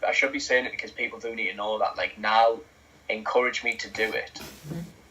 I should be saying it because people do need to know that, like, Nile encouraged me to do it.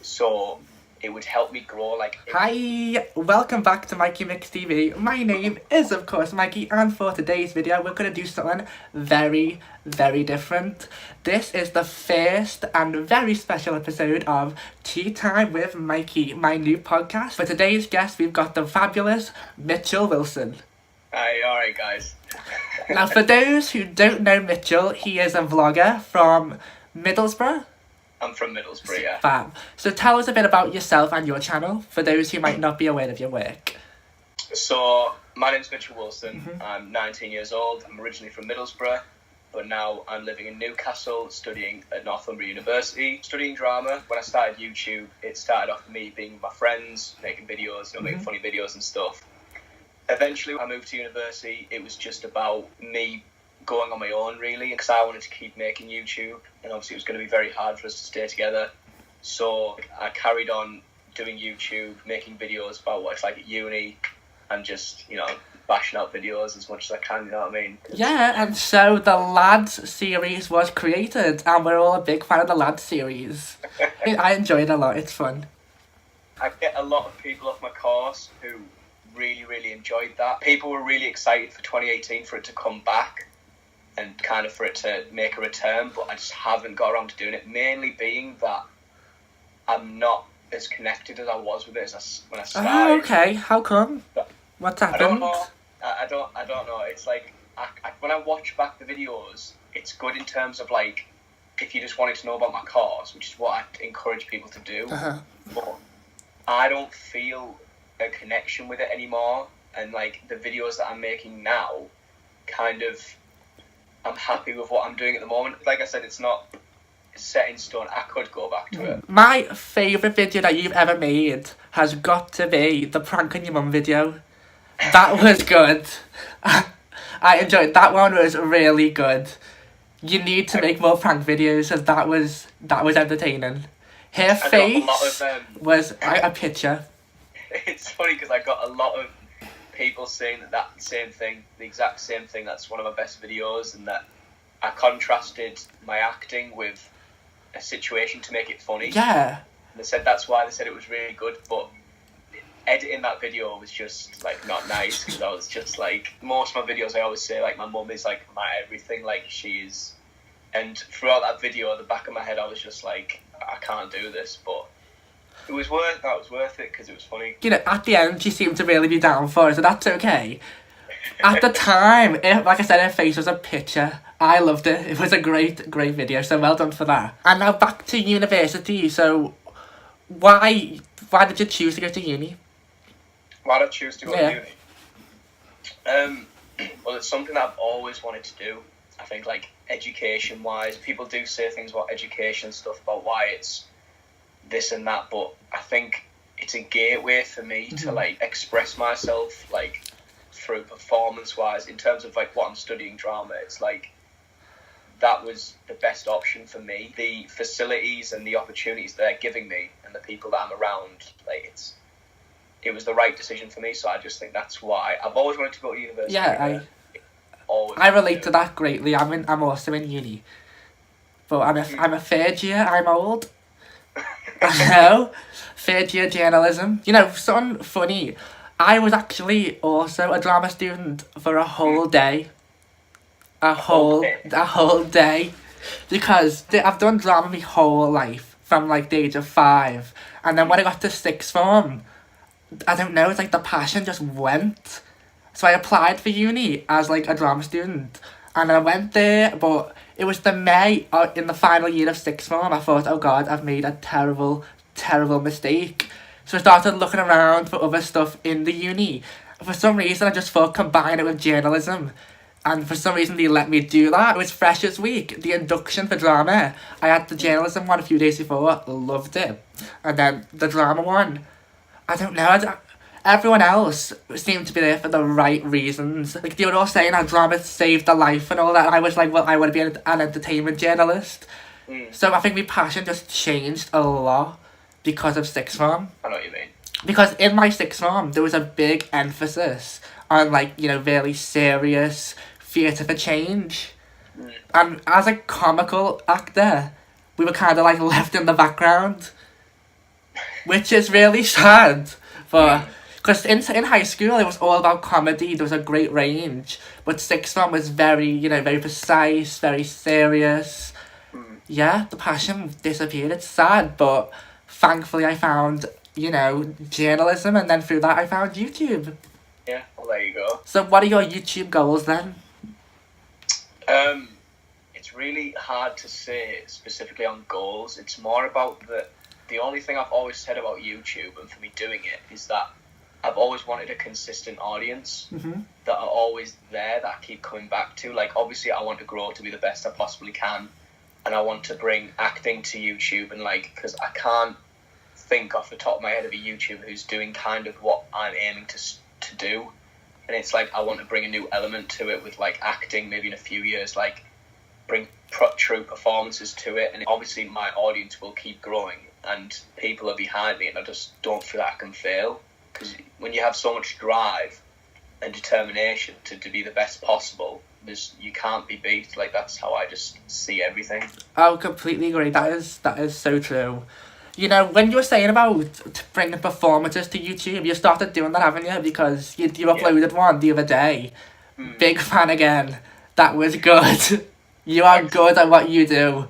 So it would help me grow, like... Hi, welcome back to MikeyMixTV. My name is, of course, Mikey, and for today's video, we're going to do something very, very different. This is the first and very special episode of Tea Time with Mikey, my new podcast. For today's guest, we've got the fabulous Mitchell Wilson. Hi, alright guys. Now, for those who don't know Mitchell, he is a vlogger from Middlesbrough. I'm from Middlesbrough, yeah. Fab. So tell us a bit about yourself and your channel, for those who might not be aware of your work. So, my name's Mitchell Wilson. I'm 19 years old. I'm originally from Middlesbrough, but now I'm living in Newcastle, studying at Northumbria University, studying drama. When I started YouTube, it started off with me being with my friends, making videos, making funny videos and stuff. Eventually, I moved to university. It was just about me going on my own, really, because I wanted to keep making YouTube, and obviously it was going to be very hard for us to stay together. So I carried on doing YouTube, making videos about what it's like at uni, and just, bashing out videos as much as I can, you know what I mean? Yeah, and so the Lads series was created, and we're all a big fan of the Lads series. I enjoy it a lot, it's fun. I get a lot of people off my course who really, really enjoyed that. People were really excited for 2018 for it to come back and kind of for it to make a return, but I just haven't got around to doing it, mainly being that I'm not as connected as I was with it when I started. Oh, okay. How come? What's happened? I don't know. I don't know. It's like, when I watch back the videos, it's good in terms of, like, if you just wanted to know about my course, which is what I encourage people to do. But I don't feel a connection with it anymore, and, like, the videos that I'm making now, kind of, I'm happy with what I'm doing at the moment. Like I said, it's not set in stone. I could go back to it. My favourite video that you've ever made has got to be the prank on your mum video. That was good. I enjoyed that one. Was really good. You need to make more prank videos, as that was entertaining. Her face was a picture. It's funny because I got a lot of people saying that same thing, the exact same thing. That's one of my best videos, and that I contrasted my acting with a situation to make it funny. Yeah. And they said that's why. They said it was really good, but editing that video was just, like, not nice, because I was just, like, most of my videos I always say, like, my mum is, like, my everything, like, she is. And throughout that video, at the back of my head, I was just like, I can't do this, but it was worth it because it was funny. At the end, she seemed to really be down for it, so that's okay. At the time, like I said, her face was a picture. I loved it. It was a great, great video, so well done for that. And now back to university. So, why did you choose to go to uni? Why did I choose to go to uni? Well, it's something that I've always wanted to do. I think, like, education-wise, people do say things about education and stuff, about why it's this and that, but I think it's a gateway for me to, like, express myself, like, through performance-wise. In terms of, like, what I'm studying, drama, it's like that was the best option for me. The facilities and the opportunities they're giving me and the people that I'm around, like, it was the right decision for me. So I just think that's why I've always wanted to go to university. Yeah, I relate to that greatly. I'm also in uni, but I'm a third year. I'm old. I know, third year journalism. Something funny. I was actually also a drama student for a whole day. A whole day. Because I've done drama my whole life, from, like, the age of 5. And then when I got to sixth form, I don't know, it's like the passion just went. So I applied for uni as, like, a drama student. And I went there, but it was the May in the final year of sixth form. I thought, oh God, I've made a terrible, terrible mistake. So I started looking around for other stuff in the uni. For some reason, I just thought combine it with journalism. And for some reason, they let me do that. It was Freshers Week, the induction for drama. I had the journalism one a few days before, loved it. And then the drama one, I don't know, everyone else seemed to be there for the right reasons. Like, they were all saying how drama saved their life and all that. And I was like, well, I want to be an entertainment journalist. So I think my passion just changed a lot because of sixth form. I know what you mean. Because in my sixth form, there was a big emphasis on, like, really serious theatre for change. And as a comical actor, we were kind of like left in the background, which is really sad. But because in high school it was all about comedy, there was a great range, but sixth form was very very precise, very serious. Yeah, the passion disappeared. It's sad, but thankfully I found journalism, and then through that I found YouTube. Yeah, well, there you go. So what are your YouTube goals then? It's really hard to say specifically on goals. It's more about the only thing I've always said about YouTube and for me doing it is that I've always wanted a consistent audience that are always there, that I keep coming back to. Like, obviously I want to grow to be the best I possibly can, and I want to bring acting to YouTube, and because I can't think off the top of my head of a YouTuber who's doing kind of what I'm aiming to do. And it's like I want to bring a new element to it with like acting, maybe in a few years, like bring true performances to it. And obviously my audience will keep growing and people are behind me, and I just don't feel like I can fail, because when you have so much drive and determination to be the best possible, you can't be beat. Like, that's how I just see everything. I completely agree. That is so true. When you were saying about bringing performances to YouTube, you started doing that, haven't you? Because you uploaded one the other day. Big fan again. That was good. You are good at what you do.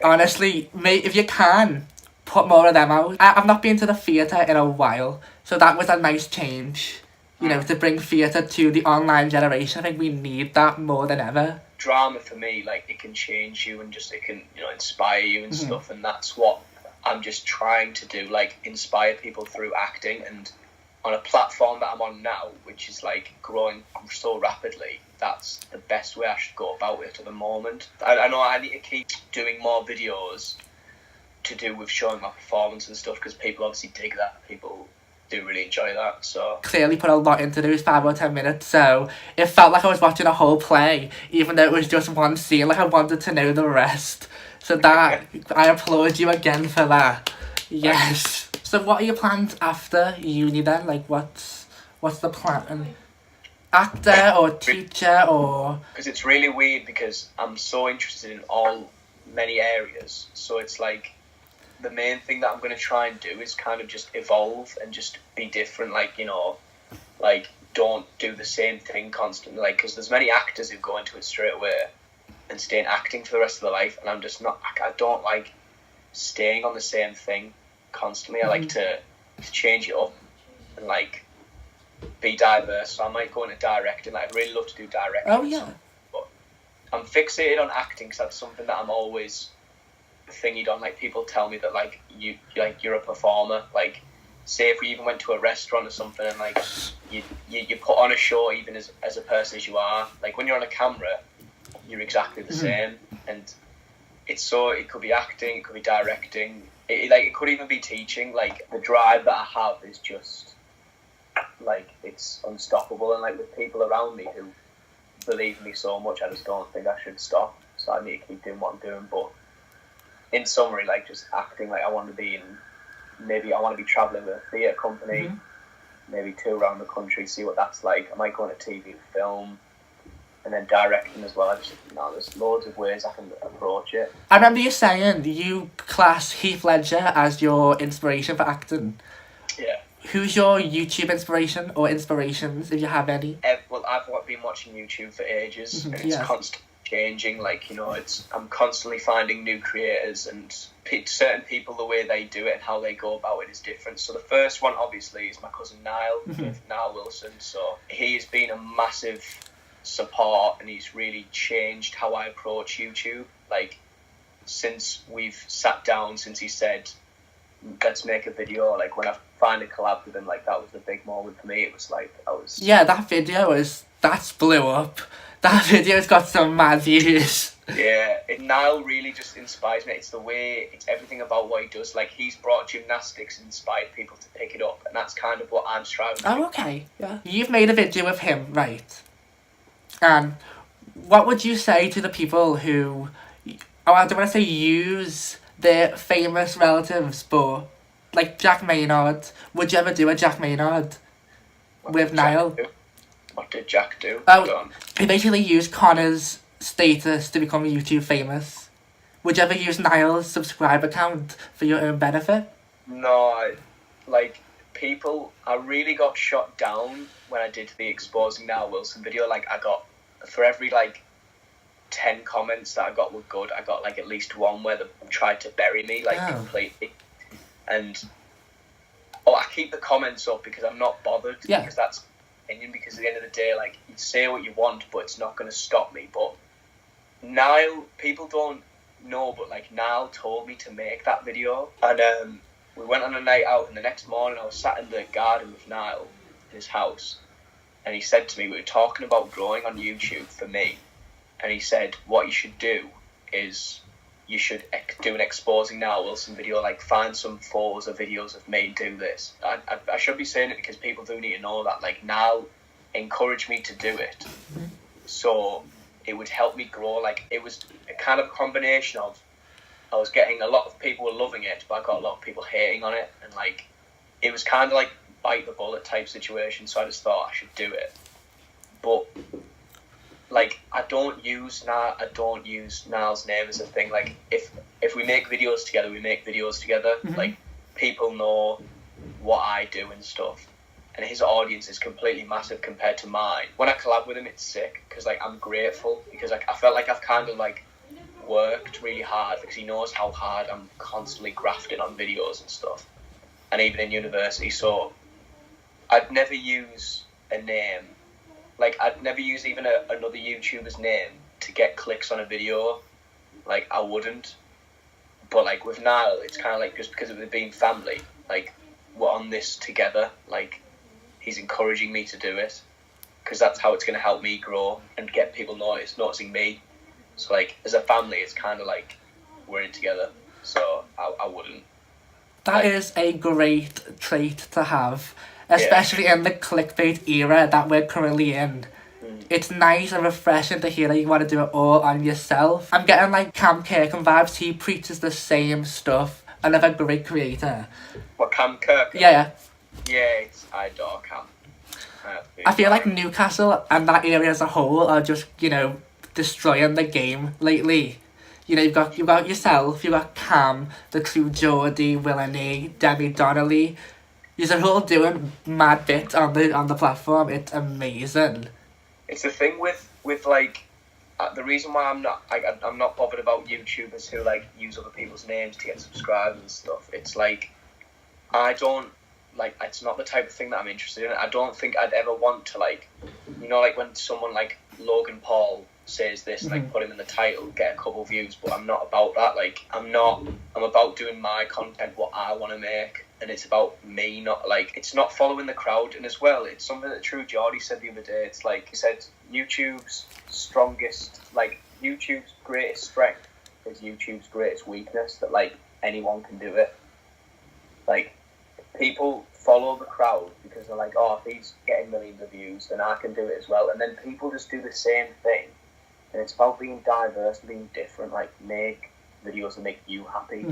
Honestly, mate, if you can, put more of them out. I've not been to the theatre in a while, so that was a nice change. To bring theatre to the online generation. I think we need that more than ever. Drama, for me, like, it can change you and it can, inspire you and stuff, and that's what I'm just trying to do, like, inspire people through acting. And on a platform that I'm on now, which is like growing so rapidly, that's the best way I should go about it at the moment. I know I need to keep doing more videos to do with showing my performance and stuff, because people obviously dig that. People do really enjoy that. So clearly put a lot into those 5 or 10 minutes, so it felt like I was watching a whole play, even though it was just one scene. Like, I wanted to know the rest. So that, I applaud you again for that. Yes. So what are your plans after uni then? Like, what's the plan? Actor or teacher or... Because it's really weird, because I'm so interested in many areas. So it's like, the main thing that I'm going to try and do is kind of just evolve and just be different. Like, don't do the same thing constantly. Like, because there's many actors who go into it straight away and stay in acting for the rest of their life, and I'm just not. I don't like staying on the same thing constantly. I like to change it up and like be diverse. So I might go into directing. Like, I'd really love to do directing. Oh yeah. But I'm fixated on acting because that's something that I'm always thingied on. Like, people tell me that like you're a performer. Like, say if we even went to a restaurant or something, and like you put on a show even as a person as you are. Like, when you're on a camera, you're exactly the same. And it could be acting, it could be directing, it could even be teaching. Like, the drive that I have is just like, it's unstoppable. And like, with people around me who believe in me so much, I just don't think I should stop. So I need to keep doing what I'm doing. But in summary, like, just acting, like, I want to be travelling with a theatre company, maybe tour around the country, see what that's like. I might go on a TV film, and then directing as well. There's loads of ways I can approach it. I remember you saying you class Heath Ledger as your inspiration for acting. Yeah. Who's your YouTube inspiration or inspirations, if you have any? Well, I've been watching YouTube for ages, and it's constantly changing. Like, I'm constantly finding new creators, and certain people, the way they do it and how they go about it is different. So the first one, obviously, is my cousin Nile, Nile Wilson. So he's been a massive support, and he's really changed how I approach YouTube. Like, since we've sat down, since he said, let's make a video, like, when I find a collab with him, like, that was the big moment for me. It was like, yeah, that's blew up. That video's got some mad views. Yeah, Nile really just inspires me. It's everything about what he does. Like, he's brought gymnastics and inspired people to pick it up, and that's kind of what I'm striving to do. Okay, yeah. You've made a video with him, right? And what would you say to the people who, I don't want to say use their famous relatives, but like Jack Maynard? Would you ever do a Jack Maynard with Nile? What did Jack do? Oh, he basically used Connor's status to become YouTube famous? Would you ever use Nile's subscriber count for your own benefit? No, I really got shot down when I did the Exposing Nile Wilson video. Like, I got, for every, 10 comments that I got were good, I got, at least one where they tried to bury me, completely. And, I keep the comments up because I'm not bothered, because that's opinion, because at the end of the day, you say what you want, but it's not going to stop me. But Nile, people don't know, but, Nile told me to make that video, and, we went on a night out, and the next morning I was sat in the garden with Nile in his house, and he said to me, we were talking about growing on YouTube for me, and he said, what you should do is you should do an Exposing Nile Wilson video, find some photos or videos of me do this. I should be saying it because people do need to know that, Nile encouraged me to do it, so it would help me grow. It was a kind of combination of, I was getting a lot of people were loving it, but I got a lot of people hating on it, and it was kind of bite the bullet type situation. So I just thought I should do it. But I don't use Nile's name as a thing. If we make videos together, we make videos together. Mm-hmm. People know what I do and stuff, and his audience is completely massive compared to mine. When I collab with him, it's sick because I'm grateful because I felt like I've kind of worked really hard because he knows how hard I'm constantly grafting on videos and stuff, and even in university. So I'd never use a name, I'd never use even another YouTuber's name to get clicks on a video. I wouldn't. But with Nile, it's kind of just because of it being family, we're on this together. He's encouraging me to do it because that's how it's going to help me grow and get people noticing me. So, as a family, it's kind of we're in it together. So, I wouldn't. That is a great trait to have, especially in the clickbait era that we're currently in. It's nice and refreshing to hear that you want to do it all on yourself. I'm getting, Kirkham vibes. He preaches the same stuff. Another great creator. What, Kirkham? Yeah. Yeah, I adore Cam. I feel like Newcastle and that area as a whole are just, destroying the game lately. You've got yourself, you've got Cam, the crew Geordie, Willany, Demi Donnelly. You're all doing mad bits on the platform. It's amazing. It's the thing with the reason why I'm not bothered about YouTubers who use other people's names to get subscribers and stuff. It's I don't it's not the type of thing that I'm interested in. I don't think I'd ever want to when someone Logan Paul says this, put him in the title, get a couple views, but I'm not about that. I'm about doing my content, what I want to make, and it's about me, not it's not following the crowd. And as well, it's something that True Geordie said the other day. It's he said YouTube's greatest strength is YouTube's greatest weakness, that anyone can do it. People follow the crowd because they're oh, if he's getting millions of views, then I can do it as well. And then people just do the same thing. And it's about being diverse, being different, make videos that make you happy,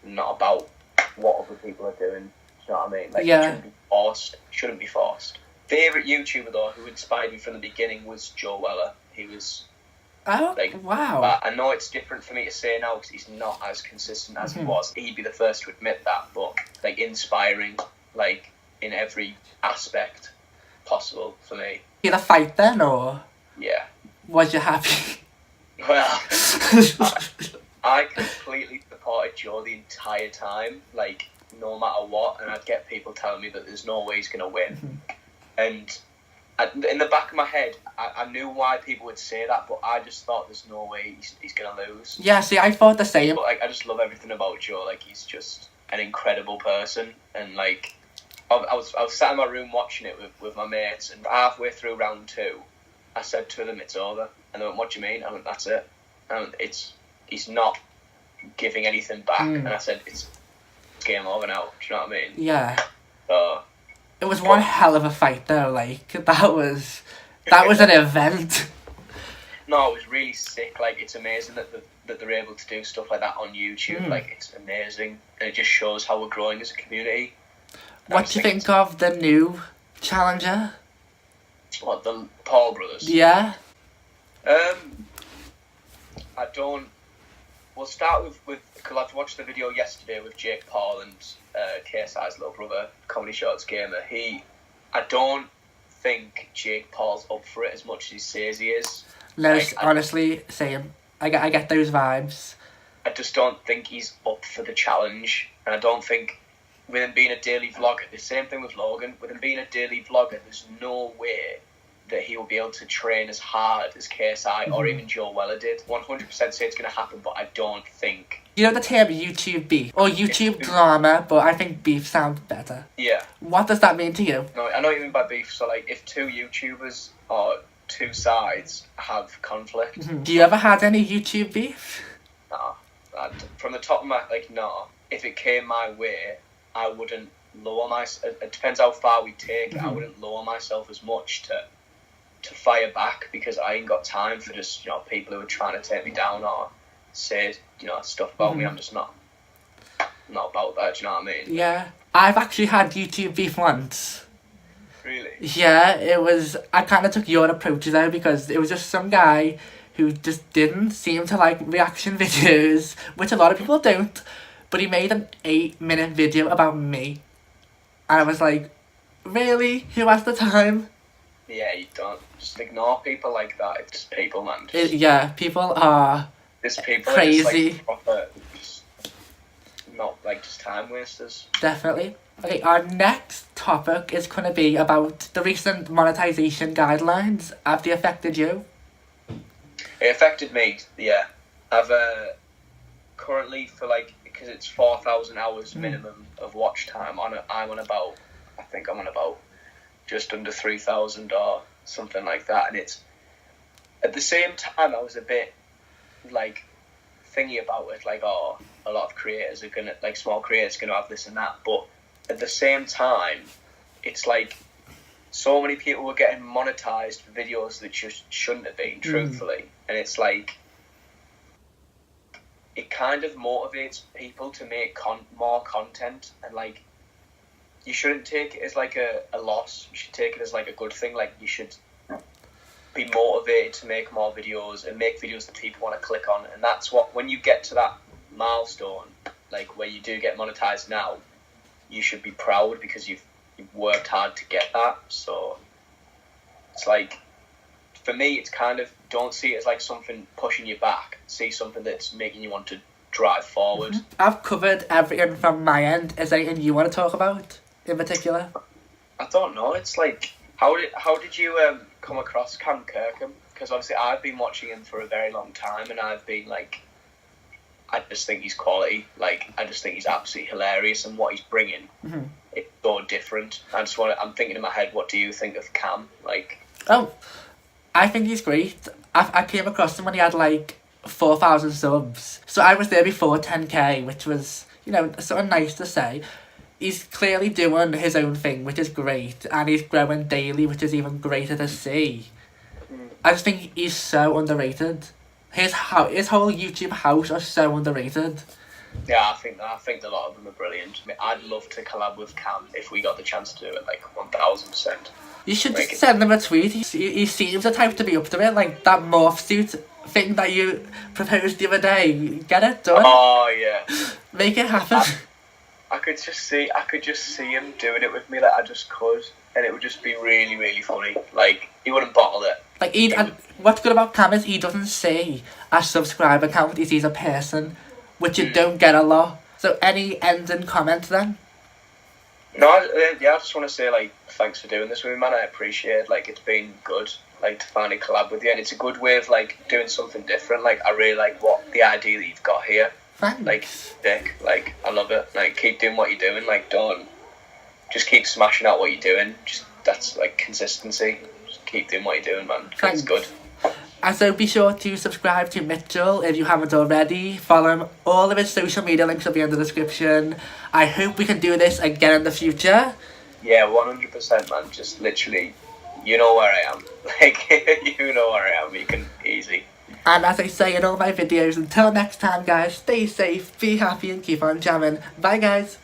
not about what other people are doing. Do you know what I mean? It shouldn't be forced. Favourite YouTuber though, who inspired me from the beginning, was Joe Weller. He was wow. I know it's different for me to say now because he's not as consistent as he was. He'd be the first to admit that, but inspiring, in every aspect possible for me. You had a fight then, or? Yeah. Was you happy? Well, I completely supported Joe the entire time, no matter what, and I'd get people telling me that there's no way he's going to win. And in the back of my head, I knew why people would say that, but I just thought there's no way he's going to lose. Yeah, see, I thought the same. But, I just love everything about Joe. He's just an incredible person, and, I was sat in my room watching it with my mates, and halfway through round 2, I said to them, it's over. And they went, what do you mean? I went, that's it. And he's not giving anything back. And I said, it's game over now. Do you know what I mean? Yeah. So, it was one hell of a fight though. That was an event. No, it was really sick. It's amazing that they're able to do stuff like that on YouTube. It's amazing. And it just shows how we're growing as a community. What do you think of the new challenger? What, the Paul brothers? Yeah. I don't. We'll start with because I've watched the video yesterday with Jake Paul and KSI's little brother, Comedy Shorts Gamer. I don't think Jake Paul's up for it as much as he says he is. No, honestly, same. I get those vibes. I just don't think he's up for the challenge, and I don't think, with him being a daily vlogger, the same thing with Logan, with him being a daily vlogger, there's no way that he will be able to train as hard as KSI or even Joe Weller did. 100% say it's going to happen, but I don't think. You know the term YouTube beef, or YouTube drama, but I think beef sounds better. Yeah. What does that mean to you? No, I know what you mean by beef, so like, if two YouTubers or two sides have conflict. Do you ever had any YouTube beef? No. From the top of my, no. If it came my way, I wouldn't lower myself. It depends how far we take it. I wouldn't lower myself as much to fire back, because I ain't got time for just, people who are trying to take me down or say, stuff about me. I'm just not about that, do you know what I mean? Yeah. I've actually had YouTube beef once. Really? Yeah, it was, I kind of took your approach though, because it was just some guy who just didn't seem to like reaction videos, which a lot of people don't, but he made an 8-minute video about me. And I was like, really? Who has the time? Yeah, you don't. Just ignore people like that. It's just people, man. People are crazy. Just, proper, not just time wasters. Definitely. Okay, our next topic is going to be about the recent monetization guidelines. Have they affected you? It affected me, yeah. I've currently, because it's 4,000 hours minimum of watch time, I'm on about just under 3,000 or something like that. And it's, at the same time, I was a bit, thingy about it, a lot of creators are going to, small creators are going to have this and that. But at the same time, it's so many people were getting monetized for videos that just shouldn't have been, truthfully. And it's it kind of motivates people to make more content, and you shouldn't take it as a loss. You should take it as a good thing. You should be motivated to make more videos and make videos that people want to click on. And that's what, when you get to that milestone, where you do get monetized now, you should be proud, because you've worked hard to get that. So it's for me, it's kind of, don't see it as something pushing you back. See something that's making you want to drive forward. I've covered everything from my end. Is there anything you want to talk about in particular? I don't know. It's how did you come across Cam Kirkham? Because obviously I've been watching him for a very long time, and I've been I just think he's quality. I just think he's absolutely hilarious, and what he's bringing, it's so different. I'm thinking in my head, what do you think of Cam? Oh, I think he's great. I came across him when he had 4,000 subs. So I was there before 10k, which was, sort of nice to say. He's clearly doing his own thing, which is great, and he's growing daily, which is even greater to see. I just think he's so underrated. His whole YouTube house are so underrated. Yeah, I think a lot of them are brilliant. I'd love to collab with Cam if we got the chance to do it, 1,000%. You should just send him a tweet. He seems the type to be up to it, that morph suit thing that you proposed the other day. Get it done. Oh yeah. Make it happen. I could just see him doing it with me. I just could, and it would just be really, really funny. He wouldn't bottle it. And what's good about Cam is he doesn't see a subscriber count. He sees a person, which you don't get a lot. So any ending comment then? No, I just want to say thanks for doing this with me, man. I appreciate it's been good to finally collab with you, and it's a good way of doing something different. I really like the idea that you've got here. Thanks. Dick, I love it. Keep doing what you're doing. Don't just keep smashing out what you're doing. That's consistency. Just keep doing what you're doing, man. It's good. And so be sure to subscribe to Mitchell if you haven't already. Follow him. All of his social media links will be in the description. I hope we can do this again in the future. Yeah, 100%, man. Just literally, you know where I am. You know where I am. You can easy. And as I say in all my videos, until next time, guys, stay safe, be happy, and keep on jamming. Bye, guys.